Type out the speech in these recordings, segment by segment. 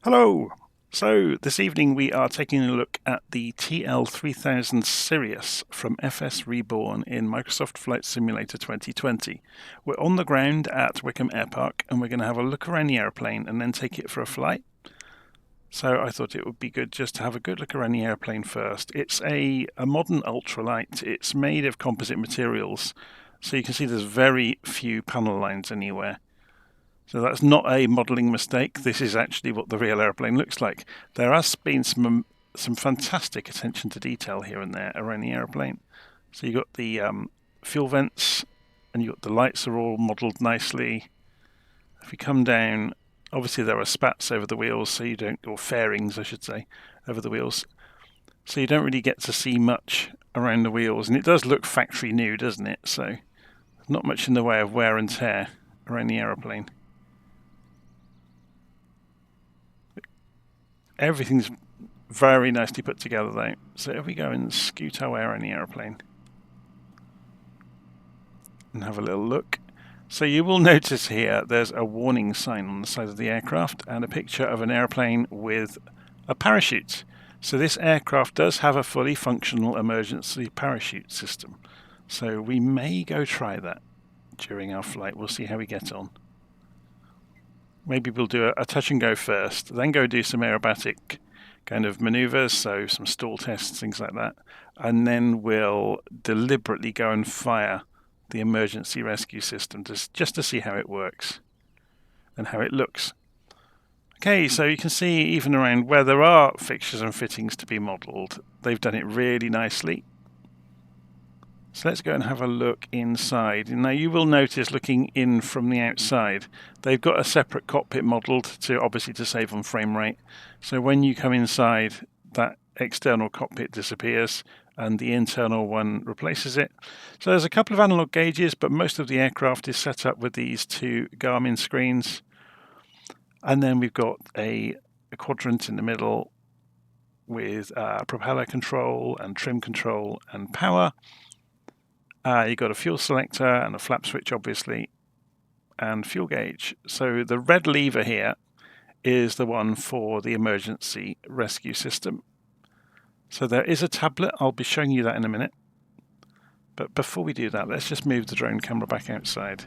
Hello! So this evening we are taking a look at the TL3000 Sirius from FSReborn in Microsoft Flight Simulator 2020. We're on the ground at Wickham Airpark and we're going to have a look around the airplane and then take it for a flight. So I thought it would be good just to have a good look around the airplane first. It's a modern ultralight. It's made of composite materials, so you can see there's very few panel lines anywhere. So that's not a modelling mistake. This is actually what the real airplane looks like. There has been some fantastic attention to detail here and there around the airplane. So you've got the fuel vents, and you've got the lights are all modelled nicely. If you come down, obviously there are spats over the wheels, so you don't, or fairings I should say, over the wheels. So you don't really get to see much around the wheels, and it does look factory new, doesn't it? So not much in the way of wear and tear around the aeroplane. Everything's very nicely put together though. So if we go and scoot our way around the aeroplane and have a little look. So you will notice here there's a warning sign on the side of the aircraft and a picture of an airplane with a parachute. So this aircraft does have a fully functional emergency parachute system. So we may go try that during our flight. We'll see how we get on. Maybe we'll do a touch and go first, then go do some aerobatic kind of maneuvers, so some stall tests, things like that, and then we'll deliberately go and fire the emergency rescue system just to see how it works and how it looks. Okay, so you can see even around where there are fixtures and fittings to be modelled, they've done it really nicely. So let's go and have a look inside. Now you will notice looking in from the outside, they've got a separate cockpit modelled to obviously to save on frame rate. So when you come inside, that external cockpit disappears and the internal one replaces it. So there's a couple of analog gauges, but most of the aircraft is set up with these two Garmin screens. And then we've got a quadrant in the middle with propeller control and trim control and power. You've got a fuel selector and a flap switch, obviously, and fuel gauge. So the red lever here is the one for the emergency rescue system. So there is a tablet. I'll be showing you that in a minute. But before we do that, let's just move the drone camera back outside.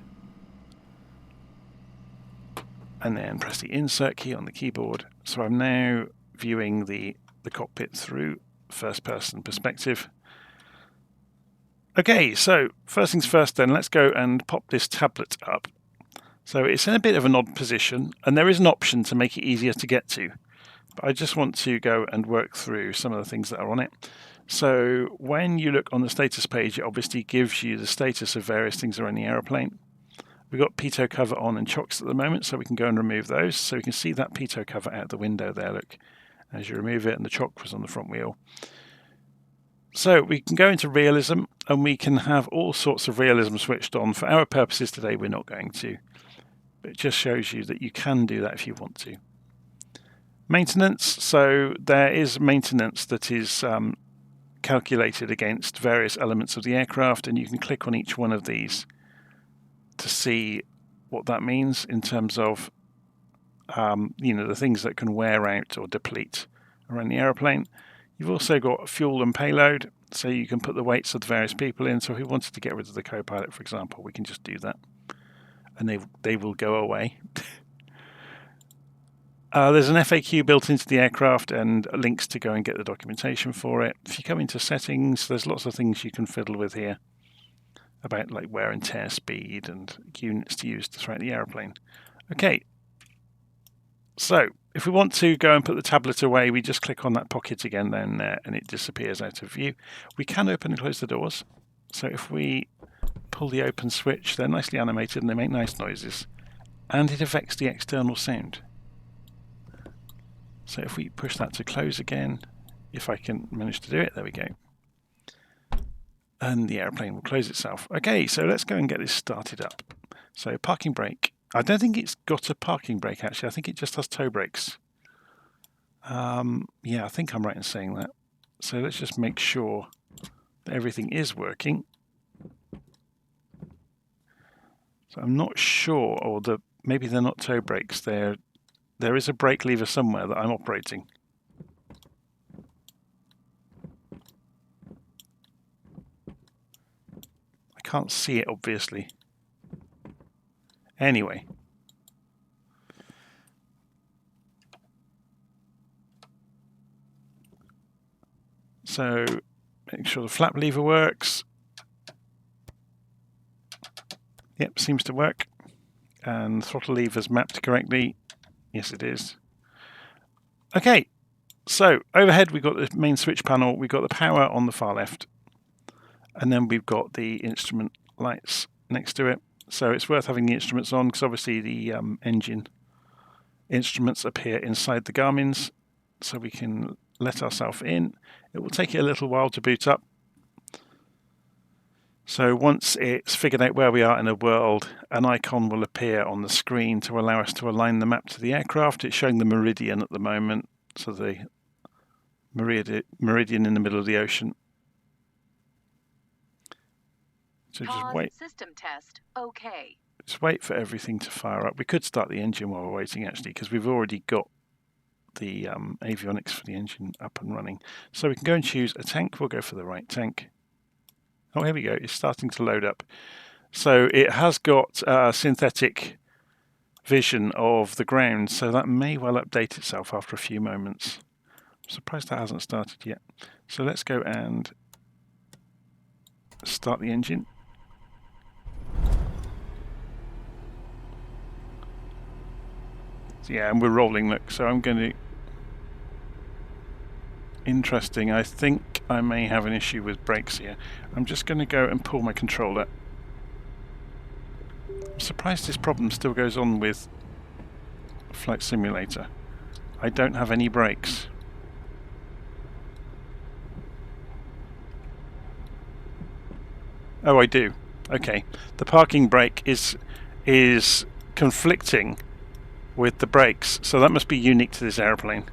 And then press the insert key on the keyboard. So I'm now viewing the cockpit through first-person perspective. Okay, so first things first then, let's go and pop this tablet up. So it's in a bit of an odd position, and there is an option to make it easier to get to. But I just want to go and work through some of the things that are on it. So when you look on the status page, it obviously gives you the status of various things around the aeroplane. We've got pitot cover on and chocks at the moment, so we can go and remove those. So we can see that pitot cover out the window there, look, as you remove it, and the chock was on the front wheel. So we can go into realism and we can have all sorts of realism switched on. For our purposes today, we're not going to. But it just shows you that you can do that if you want to. Maintenance. So there is maintenance that is calculated against various elements of the aircraft, and you can click on each one of these to see what that means in terms of the things that can wear out or deplete around the airplane. You've also got fuel and payload, so you can put the weights of the various people in. So if we wanted to get rid of the co-pilot, for example, we can just do that, and they will go away. There's an FAQ built into the aircraft and links to go and get the documentation for it. If you come into settings, there's lots of things you can fiddle with here about like wear and tear speed and units to use throughout the airplane. Okay, so if we want to go and put the tablet away, we just click on that pocket again then and it disappears out of view. We can open and close the doors. So if we pull the open switch, they're nicely animated and they make nice noises. And it affects the external sound. So if we push that to close again, if I can manage to do it, there we go. And the airplane will close itself. Okay, so let's go and get this started up. So parking brake. I don't think it's got a parking brake actually. I think it just has toe brakes. Yeah, I think I'm right in saying that. So let's just make sure that everything is working. So I'm not sure, or maybe they're not toe brakes. They're there is a brake lever somewhere that I'm operating. I can't see it, obviously. Anyway. So, make sure the flap lever works. Yep, seems to work. And throttle lever's mapped correctly. Yes, it is. Okay, so overhead we've got the main switch panel, we've got the power on the far left, and then we've got the instrument lights next to it. So it's worth having the instruments on because obviously the engine instruments appear inside the Garmin's, so we can let ourselves in. It will take it a little while to boot up. So once it's figured out where we are in the world, an icon will appear on the screen to allow us to align the map to the aircraft. It's showing the meridian at the moment, so the meridian in the middle of the ocean. So just wait. System test. Okay. Just wait for everything to fire up. We could start the engine while we're waiting, actually, because we've already got the avionics for the engine up and running. So we can go and choose a tank. We'll go for the right tank. Oh, here we go. It's starting to load up. So it has got synthetic vision of the ground, so that may well update itself after a few moments. I'm surprised that hasn't started yet. So let's go and start the engine. Yeah, and we're rolling, look. So I'm going to... Interesting. I think I may have an issue with brakes here. I'm just going to go and pull my controller. I'm surprised this problem still goes on with Flight Simulator. I don't have any brakes. Oh, I do. Okay. The parking brake is conflicting with the brakes, so that must be unique to this airplane.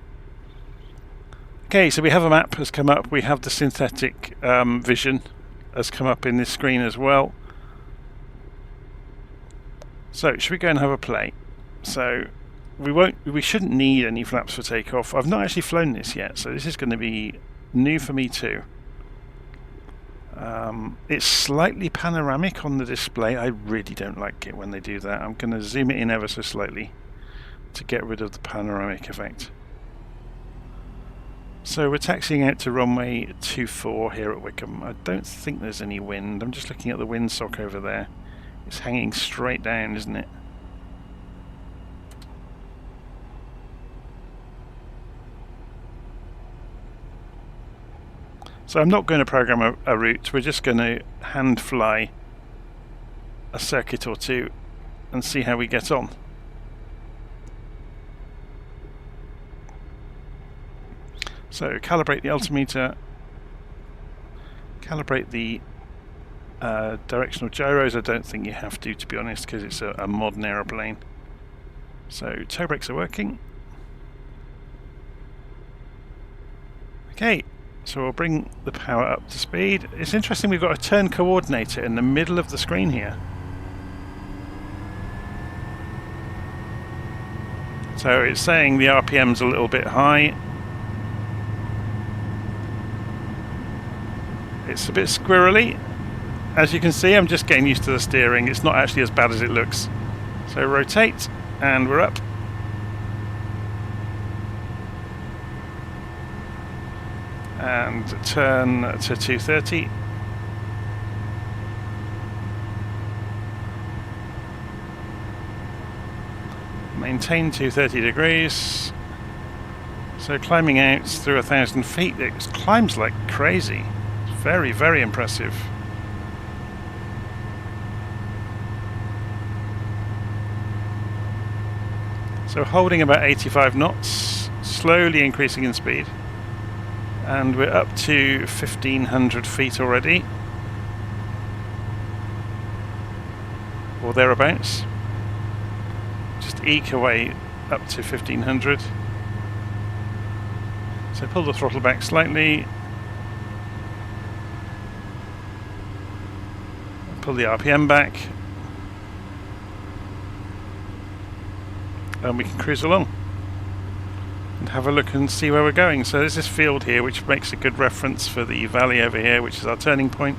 Okay, so we have a map has come up. We have the synthetic vision has come up in this screen as well. So should we go and have a play? So we shouldn't need any flaps for takeoff. I've not actually flown this yet, so this is going to be new for me too. It's slightly panoramic on the display. I really don't like it when they do that. I'm going to zoom it in ever so slightly to get rid of the panoramic effect. So we're taxiing out to runway 24 here at Wickham. I don't think there's any wind. I'm just looking at the windsock over there. It's hanging straight down, isn't it? So I'm not going to program a route. We're just going to hand fly a circuit or two and see how we get on. So calibrate the altimeter, calibrate the directional gyros. I don't think you have to be honest, because it's a modern aeroplane. So toe brakes are working. Okay, so we'll bring the power up to speed. It's interesting, we've got a turn coordinator in the middle of the screen here. So it's saying the RPM's a little bit high. It's a bit squirrely. As you can see, I'm just getting used to the steering. It's not actually as bad as it looks. So rotate, and we're up. And turn to 230. Maintain 230 degrees. So climbing out through 1,000 feet, it climbs like crazy. Very, very impressive. So holding about 85 knots, slowly increasing in speed. And we're up to 1,500 feet already. Or thereabouts. Just eke away up to 1,500. So pull the throttle back slightly. Pull the RPM back, and we can cruise along. and have a look and see where we're going. So there's this field here which makes a good reference for the valley over here, which is our turning point.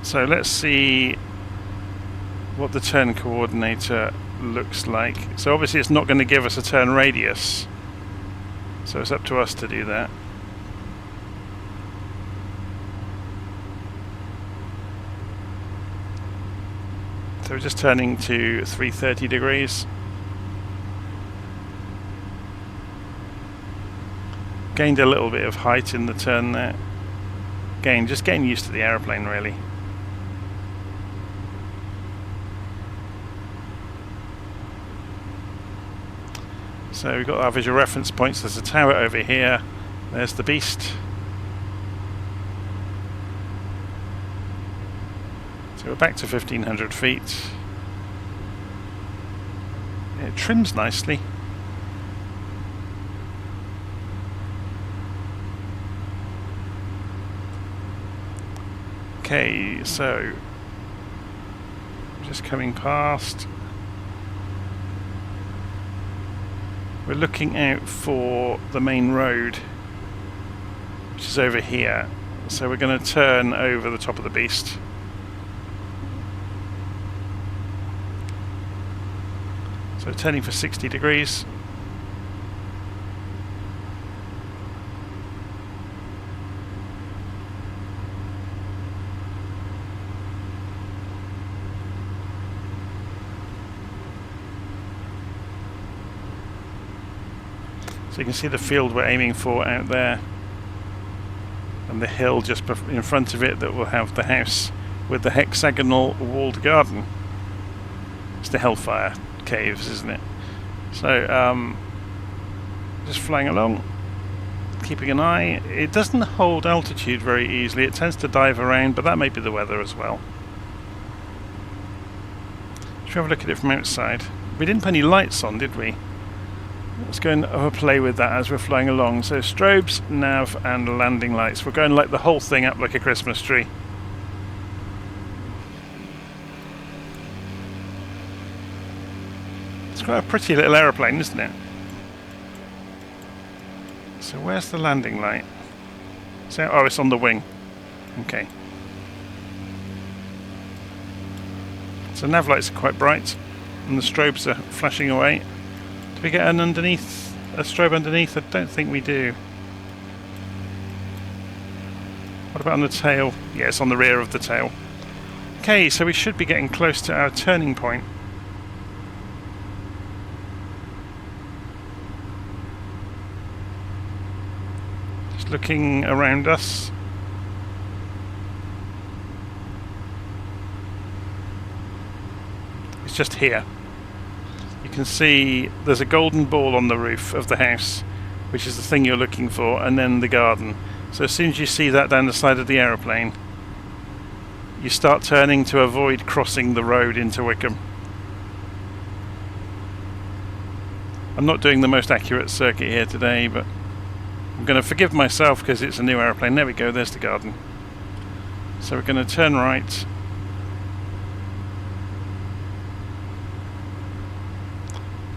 So let's see what the turn coordinator looks like. So obviously it's not going to give us a turn radius, so it's up to us to do that. So we're just turning to 330 degrees. Gained a little bit of height in the turn there. Again, just getting used to the aeroplane really. So we've got our visual reference points. There's a tower over here. There's the beast. So we're back to 1500 feet. It trims nicely. Okay, so just coming past. We're looking out for the main road, which is over here. So we're going to turn over the top of the beast. So turning for 60 degrees. So you can see the field we're aiming for out there, and the hill just in front of it that will have the house with the hexagonal walled garden. It's the Hellfire Caves, isn't it? So just flying along, keeping an eye. It doesn't hold altitude very easily. It tends to dive around, but that may be the weather as well. Should we have a look at it from outside? We didn't put any lights on, did we? Let's go and have a play with that as we're flying along. So strobes, nav and landing lights. We're going to light the whole thing up like a Christmas tree. It's quite a pretty little aeroplane, isn't it? So where's the landing light? So, oh, it's on the wing. Okay. So nav lights are quite bright and the strobes are flashing away. Do we get a strobe underneath? I don't think we do. What about on the tail? Yeah, it's on the rear of the tail. Okay, so we should be getting close to our turning point. Just looking around us. It's just here. You can see there's a golden ball on the roof of the house, which is the thing you're looking for, and then the garden. So as soon as you see that down the side of the aeroplane, you start turning to avoid crossing the road into Wickham. I'm not doing the most accurate circuit here today, but I'm going to forgive myself because it's a new aeroplane. There we go, there's the garden. So we're going to turn right.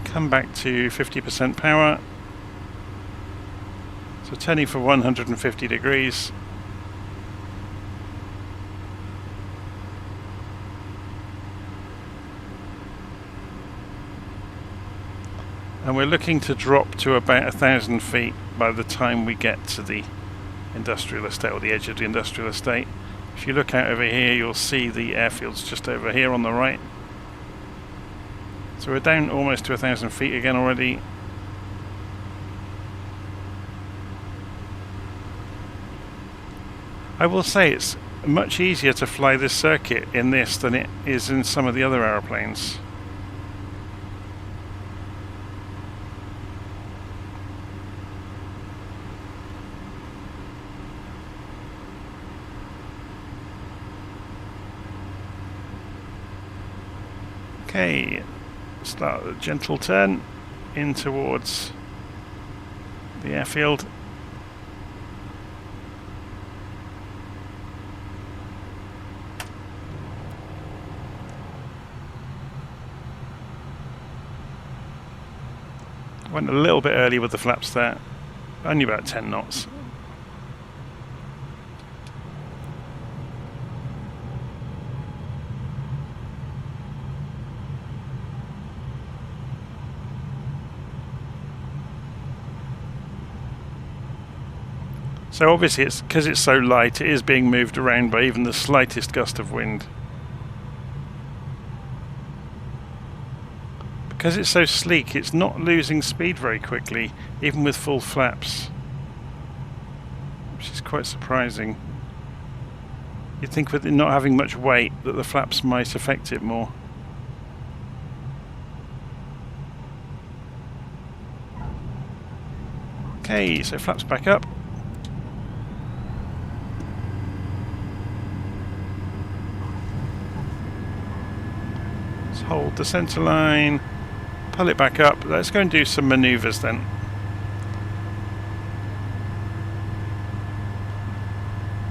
Come back to 50% power. So turning for 150 degrees. And we're looking to drop to about 1,000 feet by the time we get to the industrial estate, or the edge of the industrial estate. If you look out over here, you'll see the airfields just over here on the right. So we're down almost to 1,000 feet again already. I will say it's much easier to fly this circuit in this than it is in some of the other aeroplanes. Okay. Start a gentle turn in towards the airfield. Went a little bit early with the flaps there, only about 10 knots. So obviously, it's because it's so light, it is being moved around by even the slightest gust of wind. Because it's so sleek, it's not losing speed very quickly, even with full flaps, which is quite surprising. You'd think with it not having much weight that the flaps might affect it more. Okay, so flaps back up. Let's hold the centre line. Pull it back up. Let's go and do some manoeuvres then.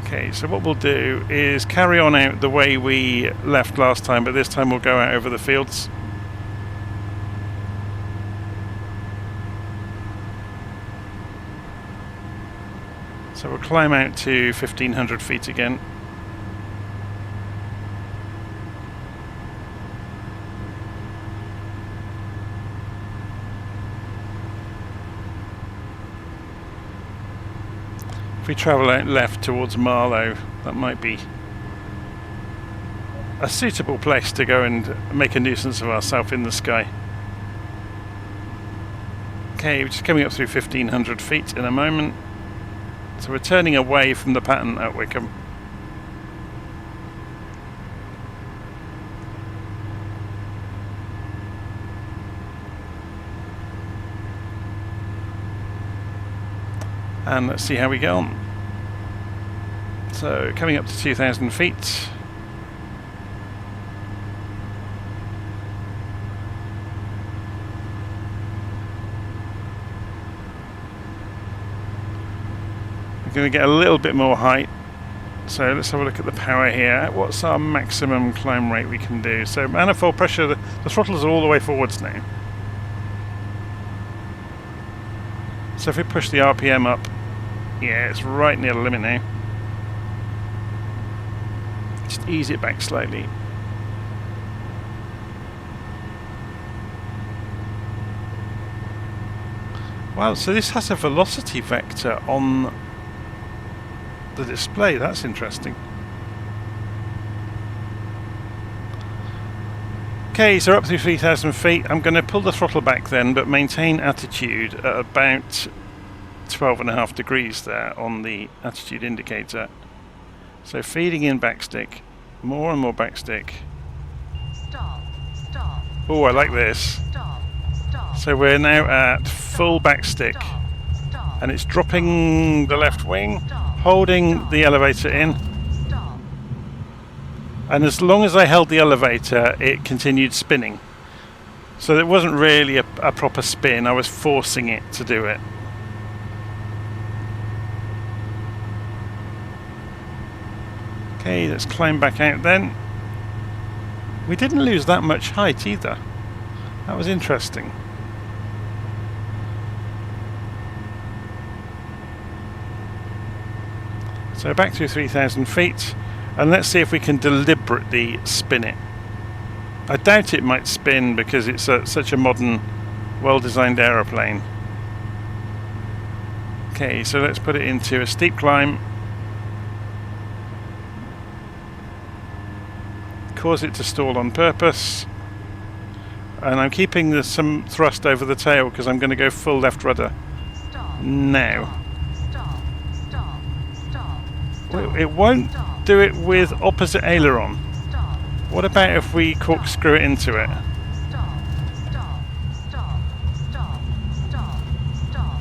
Okay, so what we'll do is carry on out the way we left last time, but this time we'll go out over the fields. So we'll climb out to 1500 feet again. If we travel out left towards Marlow, that might be a suitable place to go and make a nuisance of ourselves in the sky. Okay, we're just coming up through 1500 feet in a moment. So we're turning away from the pattern at Wickham. And let's see how we get on. So coming up to 2000 feet. We're going to get a little bit more height. So let's have a look at the power here. What's our maximum climb rate we can do? So manifold pressure, the throttles are all the way forwards now. So if we push the RPM up, yeah, it's right near the limit now. Just ease it back slightly. Wow, so this has a velocity vector on the display. That's interesting. Okay, so up through 3000 feet. I'm going to pull the throttle back then, but maintain attitude at about 12.5 degrees there on the attitude indicator. So feeding in backstick, more and more backstick. Stop. Stop. Oh, I like this. Stop. Stop. So we're now at full backstick, Stop. Stop. and it's dropping the left wing, holding the elevator in. Stop. And as long as I held the elevator, it continued spinning. So it wasn't really a proper spin, I was forcing it to do it. Okay, let's climb back out then. We didn't lose that much height either. That was interesting. So back to 3000 feet, and let's see if we can deliberately spin it. I doubt it might spin because it's such a modern, well-designed aeroplane. Okay, so let's put it into a steep climb. Cause it to stall on purpose. And I'm keeping some thrust over the tail because I'm going to go full left rudder. Stop. Now. Stop. Stop. Stop. Stop. It won't do it with opposite aileron. Stop. What about if we corkscrew it into it? Stop. Stop. Stop. Stop. Stop. Stop. Stop.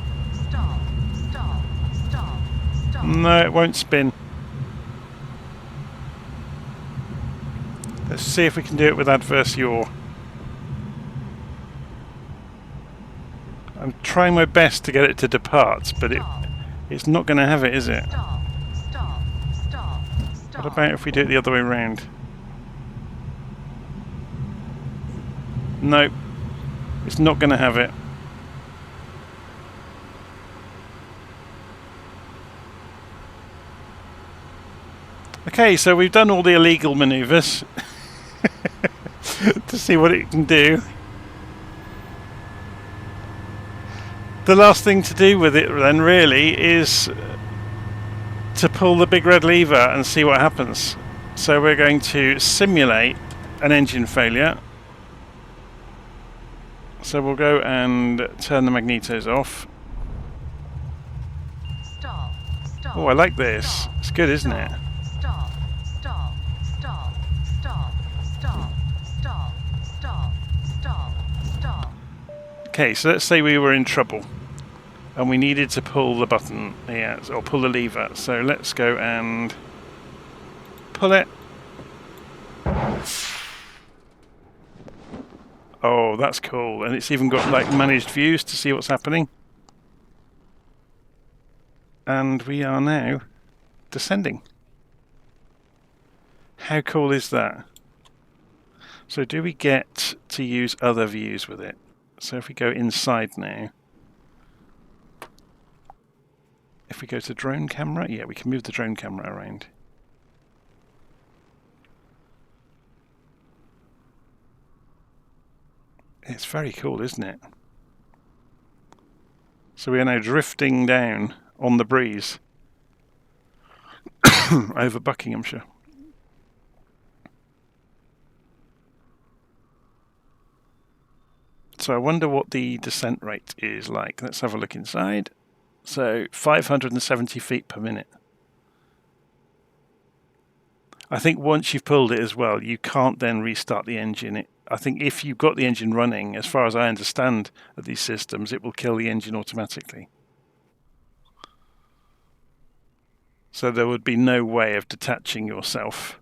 Stop. Stop. Stop. No, it won't spin. Let's see if we can do it with adverse yaw. I'm trying my best to get it to depart, but it's not going to have it, is it? Stop. Stop. Stop. Stop. What about if we do it the other way around? No, it's not going to have it. Okay, so we've done all the illegal maneuvers to see what it can do. The last thing to do with it then really is to pull the big red lever and see what happens. So we're going to simulate an engine failure. So we'll go and turn the magnetos off. Stop. Stop. Oh, I like this. Stop. It's good, isn't it? Stop. Stop. Stop. Stop. Stop. Stop. Stop. Stop. Stop. Okay, so let's say we were in trouble and we needed to pull the button, or pull the lever. So let's go and pull it. Oh, that's cool. And it's even got like managed views to see what's happening. And we are now descending. How cool is that? So do we get to use other views with it? So if we go inside now, if we go to drone camera, yeah, we can move the drone camera around. It's very cool, isn't it? So we are now drifting down on the breeze over Buckinghamshire. So I wonder what the descent rate is like. Let's have a look inside. So 570 feet per minute. I think once you've pulled it as well, you can't then restart the engine. I think if you've got the engine running, as far as I understand of these systems, it will kill the engine automatically. So there would be no way of detaching yourself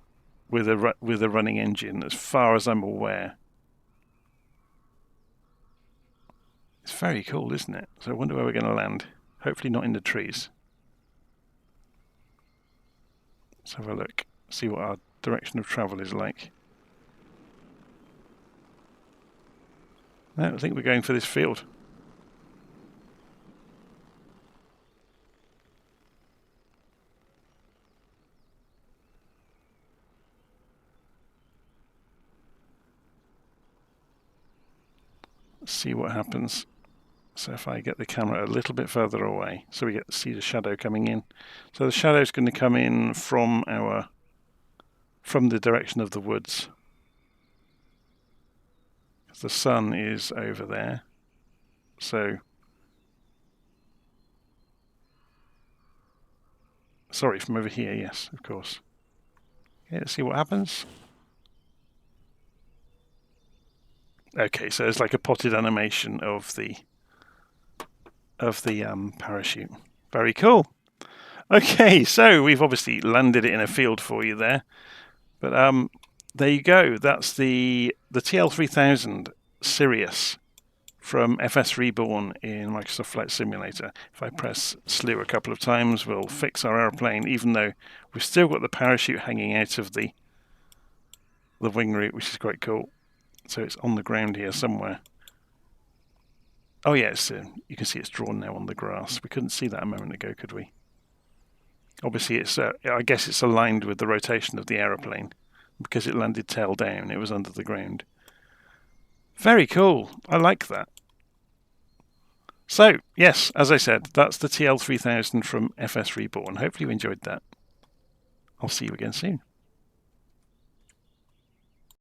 with a running engine, as far as I'm aware. It's very cool, isn't it? So I wonder where we're going to land. Hopefully not in the trees. Let's have a look, see what our direction of travel is like. No, I think we're going for this field. Let's see what happens. So if I get the camera a little bit further away, so we get to see the shadow coming in. So the shadow is going to come in from the direction of the woods. The sun is over there. So sorry, from over here, yes, of course. Okay, let's see what happens. Okay, so it's like a potted animation of the parachute. Very cool. Okay, so we've obviously landed it in a field for you there, but there you go. That's the TL3000 Sirius from FSReborn in Microsoft Flight Simulator. If I press slew a couple of times, we'll fix our airplane, even though we've still got the parachute hanging out of the wing root, which is quite cool. So it's on the ground here somewhere. Oh yes, you can see it's drawn now on the grass. We couldn't see that a moment ago, could we? Obviously, it's I guess it's aligned with the rotation of the aeroplane. Because it landed tail down, it was under the ground. Very cool. I like that. So, yes, as I said, that's the TL3000 from FSReborn. Hopefully you enjoyed that. I'll see you again soon.